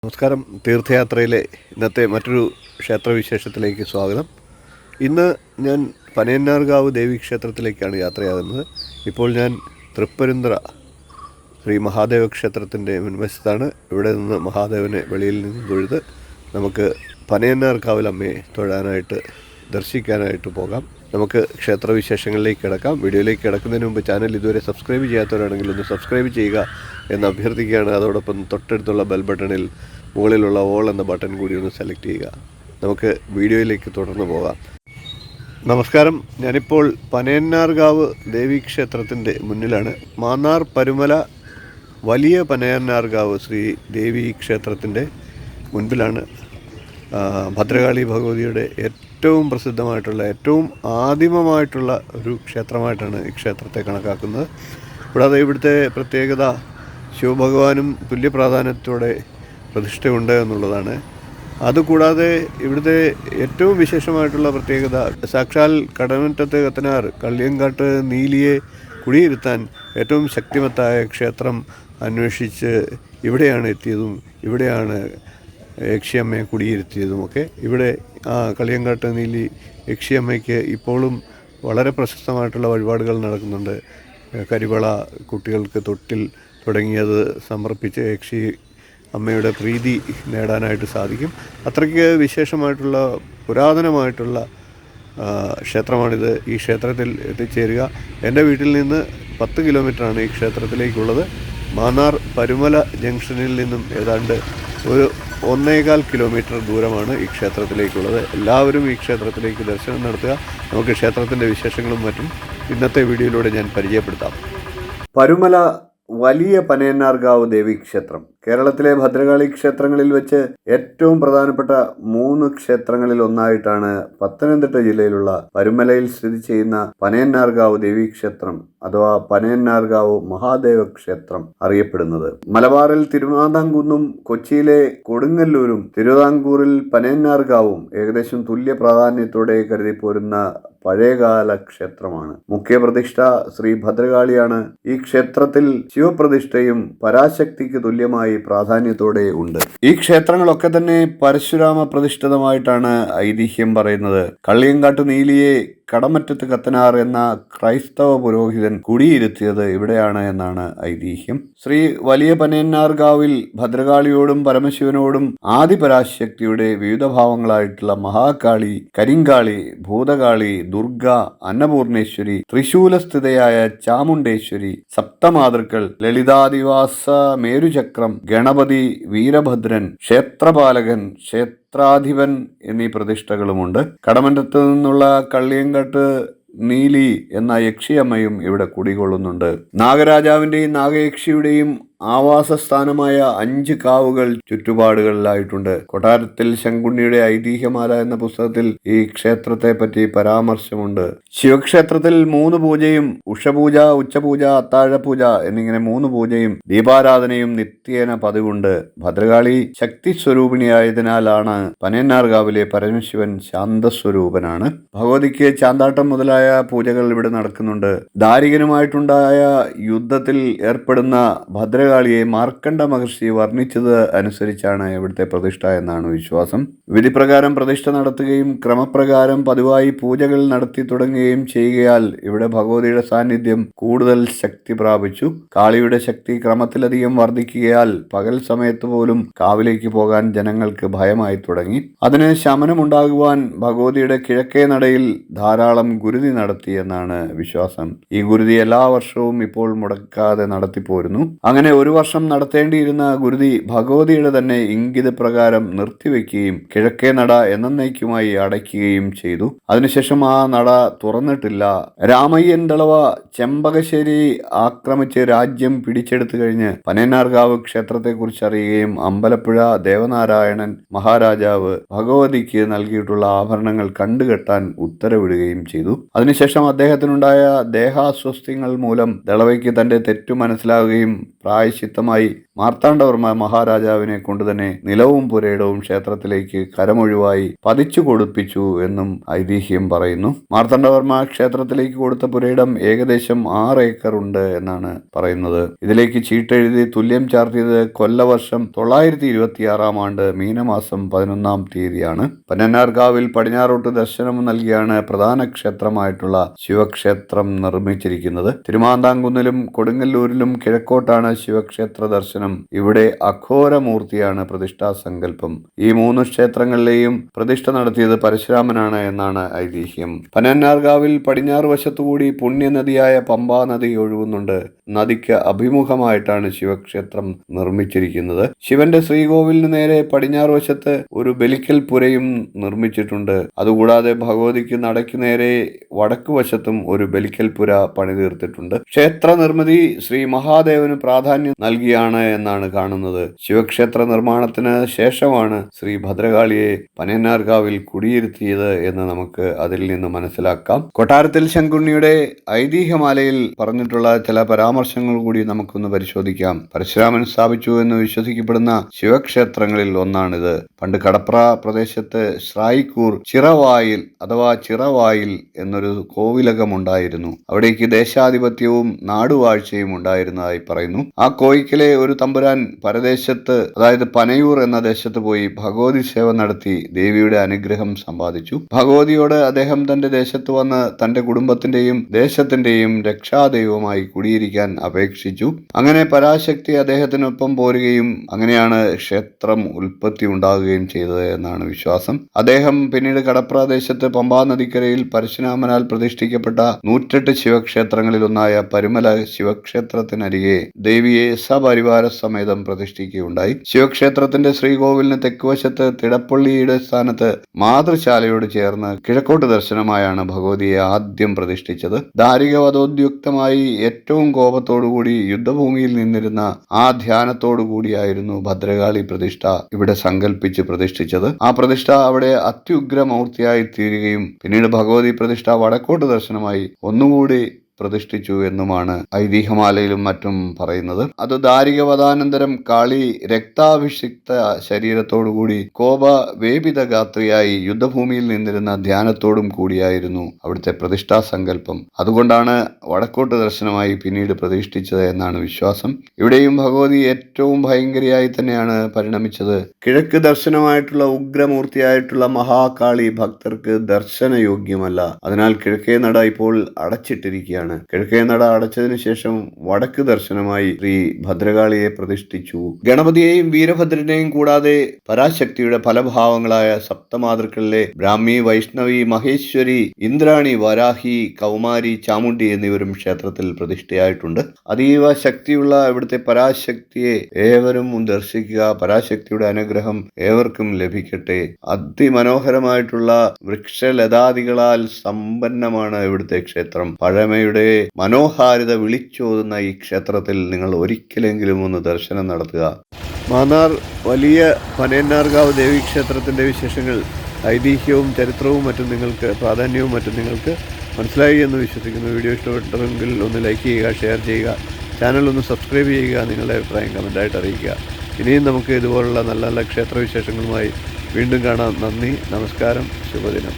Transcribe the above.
നമസ്കാരം. തീർത്ഥയാത്രയിലെ ഇന്നത്തെ മറ്റൊരു ക്ഷേത്രവിശേഷത്തിലേക്ക് സ്വാഗതം. ഇന്ന് ഞാൻ പനയന്നാർകാവ് ദേവീക്ഷേത്രത്തിലേക്കാണ് യാത്രയാകുന്നത്. ഇപ്പോൾ ഞാൻ തൃപ്പരുന്ത്ര ശ്രീ മഹാദേവ ക്ഷേത്രത്തിൻ്റെ മുൻവശത്താണ്. ഇവിടെ നിന്ന് മഹാദേവനെ വെളിയിൽ നിന്ന് തൊഴുത് നമുക്ക് പനയന്നാർകാവിലമ്മയെ തൊഴാനായിട്ട് ദർശിക്കാനായിട്ട് പോകാം. നമുക്ക് ക്ഷേത്രവിശേഷങ്ങളിലേക്ക് കിടക്കാം. വീഡിയോയിലേക്ക് കിടക്കുന്നതിന് മുമ്പ് ചാനൽ ഇതുവരെ സബ്സ്ക്രൈബ് ചെയ്യാത്തവരാണെങ്കിൽ ഒന്ന് സബ്സ്ക്രൈബ് ചെയ്യുക എന്ന് അഭ്യർത്ഥിക്കുകയാണ്. അതോടൊപ്പം തൊട്ടടുത്തുള്ള ബെൽ ബട്ടണിൽ മുകളിലുള്ള ഓൾ എന്ന ബട്ടൺ കൂടി ഒന്ന് സെലക്ട് ചെയ്യുക. നമുക്ക് വീഡിയോയിലേക്ക് തുടർന്ന് പോകാം. നമസ്കാരം. ഞാനിപ്പോൾ പനയന്നാർകാവ് ദേവീക്ഷേത്രത്തിൻ്റെ മുന്നിലാണ്. മാന്നാർ പരുമല വലിയ പനയന്നാർകാവ് ശ്രീ ദേവീക്ഷേത്രത്തിൻ്റെ മുൻപിലാണ്. ഭദ്രകാളി ഭഗവതിയുടെ ഏറ്റവും പ്രസിദ്ധമായിട്ടുള്ള ഏറ്റവും ആദിമമായിട്ടുള്ള ഒരു ക്ഷേത്രമായിട്ടാണ് ഈ ക്ഷേത്രത്തെ കണക്കാക്കുന്നത്. കൂടാതെ ഇവിടുത്തെ പ്രത്യേകത ശിവഭഗവാനും തുല്യ പ്രാധാന്യത്തോടെ പ്രതിഷ്ഠയുണ്ട് എന്നുള്ളതാണ്. അതുകൂടാതെ ഇവിടുത്തെ ഏറ്റവും വിശേഷമായിട്ടുള്ള പ്രത്യേകത സാക്ഷാൽ കടമറ്റത്ത് കത്തനാർ കള്ളിയങ്കാട്ട് നീലിയെ കുടിയിരുത്താൻ ഏറ്റവും ശക്തിമത്തായ ക്ഷേത്രം അന്വേഷിച്ച് ഇവിടെയാണ് എത്തിയതും ഇവിടെയാണ് യക്ഷിയമ്മയെ കുടിയിരുത്തിയതുമൊക്കെ. ഇവിടെ കളിയങ്കാട്ട് നീലി യക്ഷിയമ്മയ്ക്ക് ഇപ്പോഴും വളരെ പ്രശസ്തമായിട്ടുള്ള വഴിപാടുകൾ നടക്കുന്നുണ്ട്. കരിവള, കുട്ടികൾക്ക് തൊട്ടിൽ തുടങ്ങിയത് സമർപ്പിച്ച് യക്ഷി അമ്മയുടെ പ്രീതി നേടാനായിട്ട് സാധിക്കും. അത്രയ്ക്ക് വിശേഷമായിട്ടുള്ള പുരാതനമായിട്ടുള്ള ക്ഷേത്രമാണിത്. ഈ ക്ഷേത്രത്തിൽ എത്തിച്ചേരുക. എൻ്റെ വീട്ടിൽ നിന്ന് 10 കിലോമീറ്ററാണ് ഈ ക്ഷേത്രത്തിലേക്കുള്ളത്. മാന്നാർ പരുമല ജംഗ്ഷനിൽ നിന്നും ഏതാണ്ട് ഒരു 1.25 കിലോമീറ്റർ ദൂരമാണ് ഈ ക്ഷേത്രത്തിലേക്കുള്ളത്. എല്ലാവരും ഈ ക്ഷേത്രത്തിലേക്ക് ദർശനം നടത്തുക. നമുക്ക് ക്ഷേത്രത്തിൻ്റെ വിശേഷങ്ങളും മറ്റും ഇന്നത്തെ വീഡിയോയിലൂടെ ഞാൻ പരിചയപ്പെടുത്താം. പരുമല വലിയ പനയന്നാർകാവ് ദേവീക്ഷേത്രം കേരളത്തിലെ ഭദ്രകാളി ക്ഷേത്രങ്ങളിൽ വെച്ച് ഏറ്റവും പ്രധാനപ്പെട്ട 3 ക്ഷേത്രങ്ങളിൽ ഒന്നായിട്ടാണ് പത്തനംതിട്ട ജില്ലയിലുള്ള പരുമലയിൽ സ്ഥിതി ചെയ്യുന്ന പനയന്നാർകാവ് ദേവീക്ഷേത്രം അഥവാ പനയന്നാർകാവ് മഹാദേവ ക്ഷേത്രം അറിയപ്പെടുന്നത്. മലബാറിൽ തിരുവിതാംകുന്നും കൊച്ചിയിലെ കൊടുങ്ങല്ലൂരും തിരുവിതാംകൂറിൽ പനയന്നാർകാവും ഏകദേശം തുല്യ പ്രാധാന്യത്തോടെ കരുതിപ്പോരുന്ന പഴയകാല ക്ഷേത്രമാണ്. മുഖ്യപ്രതിഷ്ഠ ശ്രീ ഭദ്രകാളിയാണ്. ഈ ക്ഷേത്രത്തിൽ ശിവപ്രതിഷ്ഠയും പരാശക്തിക്ക് തുല്യമായി പ്രാധാന്യത്തോടെ ഉണ്ട്. ഈ ക്ഷേത്രങ്ങളൊക്കെ തന്നെ പരശുരാമ പ്രതിഷ്ഠിതമായിട്ടാണ് ഐതിഹ്യം പറയുന്നത്. കള്ളിയങ്കാട്ട് നീലിയെ കടമറ്റത്ത് കത്തനാർ എന്ന ക്രൈസ്തവ പുരോഹിതൻ കുടിയിരുത്തിയത് ഇവിടെയാണ് എന്നാണ് ഐതിഹ്യം. ശ്രീ വലിയ പനയന്നാർകാവിൽ ഭദ്രകാളിയോടും പരമശിവനോടും ആദിപരാശക്തിയുടെ വിവിധ ഭാവങ്ങളായിട്ടുള്ള മഹാകാളി, കരിങ്കാളി, ഭൂതകാളി, ദുർഗ, അന്നപൂർണേശ്വരി, ത്രിശൂലസ്ഥിതയായ ചാമുണ്ടേശ്വരി, സപ്തമാതൃക്കൾ, ലളിതാദിവാസ മേരുചക്രം, ഗണപതി, വീരഭദ്രൻ, ക്ഷേത്രപാലകൻ, ക്ഷേത്രാധിപൻ എന്നീ പ്രതിഷ്ഠകളുമുണ്ട്. കടമറ്റത്ത് നിന്നുള്ള കള്ളിയങ്കാട്ട് നീലി എന്ന യക്ഷിയമ്മയും ഇവിടെ കുടികൊള്ളുന്നുണ്ട്. നാഗരാജാവിന്റെയും നാഗയക്ഷിയുടെയും ആവാസസ്ഥാനമായ 5 കാവുകൾ ചുറ്റുപാടുകളിലായിട്ടുണ്ട്. കൊട്ടാരത്തിൽ ശങ്കുണ്ണിയുടെ ഐതിഹ്യമാല എന്ന പുസ്തകത്തിൽ ഈ ക്ഷേത്രത്തെ പറ്റി പരാമർശമുണ്ട്. ശിവക്ഷേത്രത്തിൽ 3 പൂജയും ഉഷപൂജ, ഉച്ചപൂജ, അത്താഴപൂജ എന്നിങ്ങനെ 3 പൂജയും ദീപാരാധനയും നിത്യേന പതിവുണ്ട്. ഭദ്രകാളി ശക്തി സ്വരൂപിണിയായതിനാലാണ് പനയന്നാർകാവിലെ പരമശിവൻ ശാന്തസ്വരൂപനാണ്. ഭഗവതിക്ക് ചാന്താട്ടം മുതലായ പൂജകൾ ഇവിടെ നടക്കുന്നുണ്ട്. ദാരികനുമായിട്ടുണ്ടായ യുദ്ധത്തിൽ ഏർപ്പെടുന്ന ഭദ്രകാളിയെ മാർക്കണ്ഡ മഹർഷി വർണ്ണിച്ചത് അനുസരിച്ചാണ് ഇവിടുത്തെ പ്രതിഷ്ഠ എന്നാണ് വിശ്വാസം. വിധിപ്രകാരം പ്രതിഷ്ഠ നടത്തുകയും ക്രമപ്രകാരം പതിവായി പൂജകൾ നടത്തി തുടങ്ങുകയും ചെയ്യുകയാൽ ഇവിടെ ഭഗവതിയുടെ സാന്നിധ്യം കൂടുതൽ ശക്തി പ്രാപിച്ചു. കാളിയുടെ ശക്തി ക്രമത്തിലധികം വർദ്ധിക്കുകയാൽ പകൽ സമയത്ത് പോലും കാവിലേക്ക് പോകാൻ ജനങ്ങൾക്ക് ഭയമായി തുടങ്ങി. അതിന് ശമനമുണ്ടാകുവാൻ ഭഗവതിയുടെ കിഴക്കേ നടയിൽ ധാരാളം ഗുരുതി നടത്തി എന്നാണ് വിശ്വാസം. ഈ ഗുരുതി എല്ലാ വർഷവും ഇപ്പോൾ മുടക്കാതെ നടത്തിപ്പോരുന്നു. അങ്ങനെ ഒരു വർഷം നടത്തേണ്ടിയിരുന്ന ഗുരുതി ഭഗവതിയുടെ തന്നെ ഇംഗിത പ്രകാരം നിർത്തിവെക്കുകയും കിഴക്കേ നട എന്നേക്കുമായി അടയ്ക്കുകയും ചെയ്തു. അതിനുശേഷം ആ നട തുറന്നിട്ടില്ല. രാമയ്യൻ ദളവ ചെമ്പകശ്ശേരി ആക്രമിച്ച് രാജ്യം പിടിച്ചെടുത്തു കഴിഞ്ഞ് പനയന്നാർകാവ് ക്ഷേത്രത്തെക്കുറിച്ച് അറിയുകയും അമ്പലപ്പുഴ ദേവനാരായണൻ മഹാരാജാവ് ഭഗവതിക്ക് നൽകിയിട്ടുള്ള ആഭരണങ്ങൾ കണ്ടുകെട്ടാൻ ഉത്തരവിടുകയും ചെയ്തു. അതിനുശേഷം അദ്ദേഹത്തിനുണ്ടായ ദേഹാസ്വസ്ഥ്യങ്ങൾ മൂലം ദളവയ്ക്ക് തന്റെ തെറ്റു മനസ്സിലാവുകയും പ്രായശ്ചിത്തമായി മാർത്താണ്ഡവർമ്മ മഹാരാജാവിനെ കൊണ്ടുതന്നെ നിലവും പുരയിടവും ക്ഷേത്രത്തിലേക്ക് കരമൊഴിവായി പതിച്ചു കൊടുപ്പിച്ചു എന്നും ഐതിഹ്യം പറയുന്നു. മാർത്താണ്ഡവർമ്മ ക്ഷേത്രത്തിലേക്ക് കൊടുത്ത പുരയിടം ഏകദേശം 6 ഏക്കർ ഉണ്ട് എന്നാണ് പറയുന്നത്. ഇതിലേക്ക് ചീട്ടെഴുതി തുല്യം ചാർത്തിയത് കൊല്ലവർഷം 926 ആണ്ട് മീനമാസം 11 തീയതിയാണ്. പനയന്നാർകാവിൽ പടിഞ്ഞാറോട്ട് ദർശനം നൽകിയാണ് പ്രധാന ക്ഷേത്രമായിട്ടുള്ള ശിവക്ഷേത്രം നിർമ്മിച്ചിരിക്കുന്നത്. തിരുമാന്താംകുന്നിലും കൊടുങ്ങല്ലൂരിലും കിഴക്കോട്ടാണ് ശിവക്ഷേത്ര ദർശനം. ഇവിടെ അഘോരമൂർത്തിയാണ് പ്രതിഷ്ഠാ സങ്കല്പം. ഈ 3 ക്ഷേത്രങ്ങളിലെയും പ്രതിഷ്ഠ നടത്തിയത് പരശുരാമനാണ് എന്നാണ് ഐതിഹ്യം. പനയന്നാർകാവിൽ പടിഞ്ഞാറ് വശത്തുകൂടി പുണ്യനദിയായ പമ്പാ നദി ഒഴുകുന്നുണ്ട്. നദിക്ക് അഭിമുഖമായിട്ടാണ് ശിവക്ഷേത്രം നിർമ്മിച്ചിരിക്കുന്നത്. ശിവന്റെ ശ്രീകോവിലിന് നേരെ പടിഞ്ഞാറ് വശത്ത് ഒരു ബലിക്കൽ പുരയും നിർമ്മിച്ചിട്ടുണ്ട്. അതുകൂടാതെ ഭഗവതിക്ക് നടയ്ക്ക് നേരെ വടക്കു വശത്തും ഒരു ബലിക്കൽ പുര പണിതീർത്തിട്ടുണ്ട്. ക്ഷേത്ര നിർമ്മിതി ശ്രീ മഹാദേവന് പ്രാധാന്യം നൽകിയാണ് എന്നാണ് കാണുന്നത്. ശിവക്ഷേത്ര നിർമ്മാണത്തിന് ശേഷമാണ് ശ്രീ ഭദ്രകാളിയെ പനയന്നാർകാവിൽ കുടിയിരുത്തിയത് എന്ന് നമുക്ക് അതിൽ നിന്ന് മനസ്സിലാക്കാം. കൊട്ടാരത്തിൽ ശങ്കുണ്ണിയുടെ ഐതിഹ്യമാലയിൽ പറഞ്ഞിട്ടുള്ള ചില പരാമർശങ്ങൾ കൂടി നമുക്കൊന്ന് പരിശോധിക്കാം. പരശുരാമൻ സ്ഥാപിച്ചു എന്ന് വിശ്വസിക്കപ്പെടുന്ന ശിവക്ഷേത്രങ്ങളിൽ ഒന്നാണിത്. പണ്ട് കടപ്ര പ്രദേശത്ത് ശ്രായിക്കൂർ ചിറവായിൽ അഥവാ ചിറവായിൽ എന്നൊരു കോവിലകമുണ്ടായിരുന്നു. അവിടേക്ക് ദേശാധിപത്യവും നാടുവാഴ്ചയും ഉണ്ടായിരുന്നതായി പറയുന്നു. ആ കോയിക്കലെ ഒരു തമ്പുരാൻ പരദേശത്ത്, അതായത് പനയൂർ എന്ന ദേശത്ത് പോയി ഭഗവതി സേവ നടത്തി ദേവിയുടെ അനുഗ്രഹം സമ്പാദിച്ചു. ഭഗവതിയോട് അദ്ദേഹം തന്റെ ദേശത്ത് വന്ന് തന്റെ കുടുംബത്തിന്റെയും ദേശത്തിന്റെയും രക്ഷാദൈവമായി കുടിയിരിക്കാൻ അപേക്ഷിച്ചു. അങ്ങനെ പരാശക്തി അദ്ദേഹത്തിനൊപ്പം പോരുകയും അങ്ങനെയാണ് ക്ഷേത്രം ഉൽപ്പത്തി ഉണ്ടാകുകയും ചെയ്തത് എന്നാണ് വിശ്വാസം. അദ്ദേഹം പിന്നീട് കടപ്രദേശത്ത് പമ്പാ നദിക്കരയിൽ പരശുരാമനാൽ പ്രതിഷ്ഠിക്കപ്പെട്ട 108 ശിവക്ഷേത്രങ്ങളിൽ ഒന്നായ പരുമല ശിവക്ഷേത്രത്തിനരികെ ദേവിയെ സപരിവാര സമേതം പ്രതിഷ്ഠിക്കുകയുണ്ടായി. ശിവക്ഷേത്രത്തിന്റെ ശ്രീകോവിലിന് തെക്കുവശത്ത് തിടപ്പള്ളിയുടെ സ്ഥാനത്ത് മാതൃശാലയോട് ചേർന്ന് കിഴക്കോട്ട് ദർശനമായാണ് ഭഗവതിയെ ആദ്യം പ്രതിഷ്ഠിച്ചത്. ദാരികവധോദ്യുക്തമായി ഏറ്റവും കോപത്തോടുകൂടി യുദ്ധഭൂമിയിൽ നിന്നിരുന്ന ആ ധ്യാനത്തോടുകൂടിയായിരുന്നു ഭദ്രകാളി പ്രതിഷ്ഠ ഇവിടെ സങ്കല്പിച്ച് പ്രതിഷ്ഠിച്ചത്. ആ പ്രതിഷ്ഠ അവിടെ അത്യുഗ്രമൂർത്തിയായി തീരുകയും പിന്നീട് ഭഗവതി പ്രതിഷ്ഠ വടക്കോട്ട് ദർശനമായി ഒന്നുകൂടി പ്രതിഷ്ഠിച്ചു എന്നുമാണ് ഐതിഹ്യമാലയിലും മറ്റും പറയുന്നത്. അത് ദാരികവധാനന്തരം കാളി രക്താഭിഷിക്ത ശരീരത്തോടുകൂടി കോപ വേപിത ഗാത്രിയായി യുദ്ധഭൂമിയിൽ നിന്നിരുന്ന ധ്യാനത്തോടും കൂടിയായിരുന്നു അവിടുത്തെ പ്രതിഷ്ഠാ സങ്കല്പം. അതുകൊണ്ടാണ് വടക്കോട്ട് ദർശനമായി പിന്നീട് പ്രതിഷ്ഠിച്ചത് എന്നാണ് വിശ്വാസം. ഇവിടെയും ഭഗവതി ഏറ്റവും ഭയങ്കരിയായി തന്നെയാണ് പരിണമിച്ചത്. കിഴക്ക് ദർശനമായിട്ടുള്ള ഉഗ്രമൂർത്തിയായിട്ടുള്ള മഹാകാളി ഭക്തർക്ക് ദർശനയോഗ്യമല്ല. അതിനാൽ കിഴക്കേ നട ഇപ്പോൾ അടച്ചിട്ടിരിക്കുകയാണ്. കിഴക്കേ നട അടച്ചതിനു ശേഷം വടക്ക് ദർശനമായി ശ്രീ ഭദ്രകാളിയെ പ്രതിഷ്ഠിച്ചു. ഗണപതിയെയും വീരഭദ്രനെയും കൂടാതെ പരാശക്തിയുടെ ഫലഭാവങ്ങളായ സപ്തമാതൃക്കളിലെ ബ്രാഹ്മി, വൈഷ്ണവി, മഹേശ്വരി, ഇന്ദ്രാണി, വരാഹി, കൗമാരി, ചാമുണ്ഡി എന്നിവരും ക്ഷേത്രത്തിൽ പ്രതിഷ്ഠയായിട്ടുണ്ട്. അതീവ ശക്തിയുള്ള ഇവിടുത്തെ പരാശക്തിയെ ഏവരും ദർശിക്കുക. പരാശക്തിയുടെ അനുഗ്രഹം ഏവർക്കും ലഭിക്കട്ടെ. അതിമനോഹരമായിട്ടുള്ള വൃക്ഷലതാദികളാൽ സമ്പന്നമാണ് ഇവിടുത്തെ ക്ഷേത്രം. പഴമയുടെ മനോഹാരിത വിളിച്ചോതുന്ന ഈ ക്ഷേത്രത്തിൽ നിങ്ങൾ ഒരിക്കലെങ്കിലും ഒന്ന് ദർശനം നടത്തുക. മാന്നാർ വലിയ പനയന്നാർകാവ് ദേവീക്ഷേത്രത്തിൻ്റെ വിശേഷങ്ങൾ, ഐതിഹ്യവും ചരിത്രവും മറ്റും നിങ്ങൾക്ക് പ്രാധാന്യവും മറ്റും നിങ്ങൾക്ക് മനസ്സിലായി എന്ന് വിശ്വസിക്കുന്നു. വീഡിയോ ഇഷ്ടപ്പെട്ടെങ്കിൽ ഒന്ന് ലൈക്ക് ചെയ്യുക, ഷെയർ ചെയ്യുക, ചാനൽ ഒന്ന് സബ്സ്ക്രൈബ് ചെയ്യുക, നിങ്ങളുടെ അഭിപ്രായം കമൻറ്റായിട്ട് അറിയിക്കുക. ഇനിയും നമുക്ക് ഇതുപോലുള്ള നല്ല നല്ല ക്ഷേത്രവിശേഷങ്ങളുമായി വീണ്ടും കാണാം. നന്ദി, നമസ്കാരം, ശുഭദിനം.